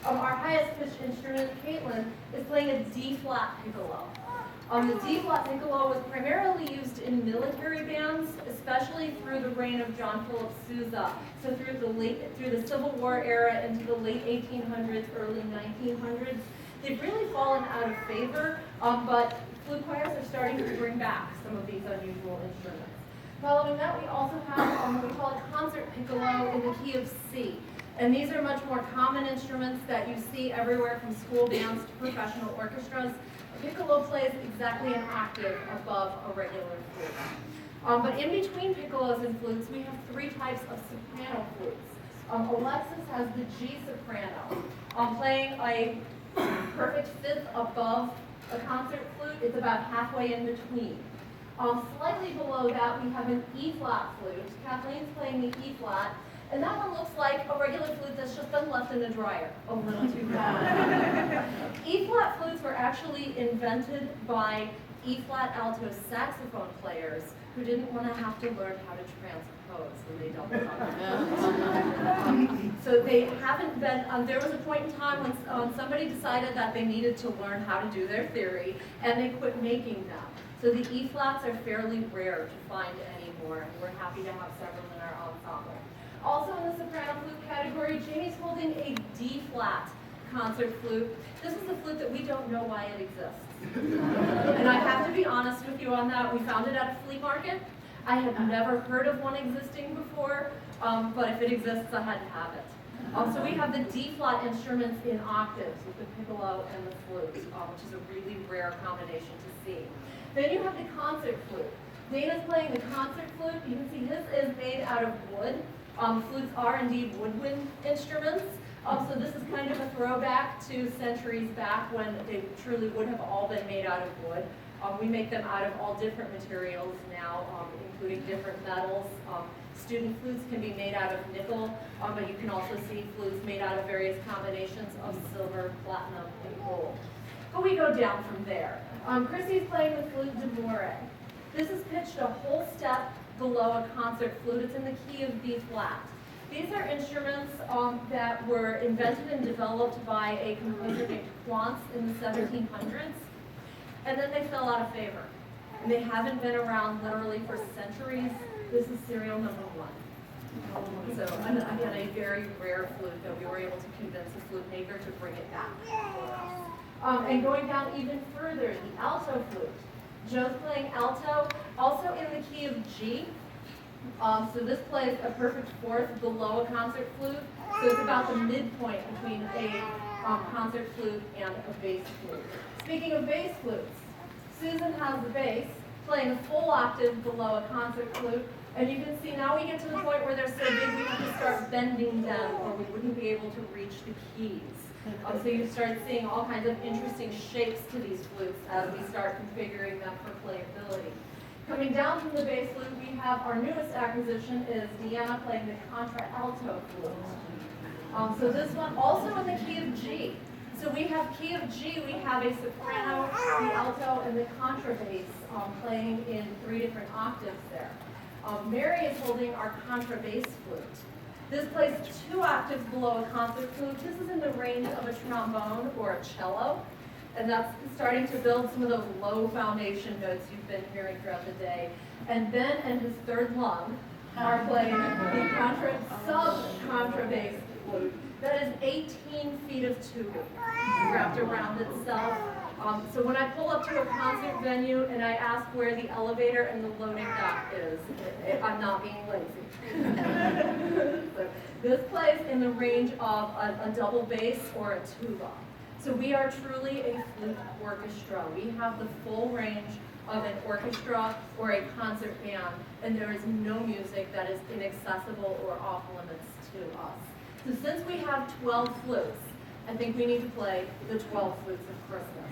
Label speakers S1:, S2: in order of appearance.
S1: Our highest pitched instrument, Caitlin, is playing a D-flat piccolo. The D-flat piccolo was primarily used in military bands, especially through the reign of John Philip Sousa. So through the Civil War era into the late 1800s, early 1900s. They've really fallen out of favor, but flute choirs are starting to bring back some of these unusual instruments. Following that, we also have what we call a concert piccolo in the key of C. And these are much more common instruments that you see everywhere from school bands to professional orchestras. A piccolo plays exactly an octave above a regular flute. But in between piccolos and flutes, we have three types of soprano flutes. Alexis has the G soprano, playing a perfect fifth above a concert flute. It's about halfway in between. Slightly below that, we have an E-flat flute. Kathleen's playing the E-flat, and that one looks like a regular flute that's just been left in the dryer a little too long. E-flat flutes were actually invented by E-flat alto saxophone players who didn't want to have to learn how to transpose when they doubled up. So they haven't been, there was a point in time when somebody decided that they needed to learn how to do their theory, and they quit making them. So the E-flats are fairly rare to find anymore, and we're happy to have several in our ensemble. Also in the soprano flute category, Jamie's holding a D-flat concert flute. This is a flute that we don't know why it exists. And I have to be honest with you on that. We found it at a flea market. I had never heard of one existing before, but if it exists, I had to have it. So we have the D-flat instruments in octaves with the piccolo and the flute, which is a really rare combination to see. Then you have the concert flute. Dana's playing the concert flute. You can see this is made out of wood. Flutes are indeed woodwind instruments. So this is kind of a throwback to centuries back when they truly would have all been made out of wood. We make them out of all different materials now, including different metals. Student flutes can be made out of nickel, but you can also see flutes made out of various combinations of silver, platinum, and gold. But we go down from there. Chrissy's playing the flute d'amore. This is pitched a whole step below a concert flute. It's in the key of B flat. These are instruments that were invented and developed by a composer named Quantz in the 1700s, and then they fell out of favor. And they haven't been around literally for centuries. This is serial number 1. So again, a very rare flute that we were able to convince a flute maker to bring it back for us. And going down even further, the alto flute. Joe's playing alto, also in the key of G. So this plays a perfect fourth below a concert flute. So it's about the midpoint between a concert flute and a bass flute. Speaking of bass flutes, Susan has the bass, playing a full octave below a concert flute. And you can see now we get to the point where they're so big we have to start bending them or we wouldn't be able to reach the keys. So you start seeing all kinds of interesting shapes to these flutes as we start configuring them for playability. Coming down from the bass flute, we have our newest acquisition is Deanna playing the contralto flute. So this one also in the key of G. So we have key of G, we have a soprano, the alto, and the contrabass playing in 3 different octaves there. Mary is holding our contrabass flute. This plays 2 octaves below a concert flute. This is in the range of a trombone or a cello. And that's starting to build some of those low foundation notes you've been hearing throughout the day. And Ben and his third lung are playing the sub-contrabass flute. That is 18 feet of tubing wrapped around itself. So when I pull up to a concert venue and I ask where the elevator and the loading dock is, I'm not being lazy. So this plays in the range of a double bass or a tuba. So we are truly a flute orchestra. We have the full range of an orchestra or a concert band, and there is no music that is inaccessible or off limits to us. So since we have 12 flutes, I think we need to play the 12 Flutes of Christmas.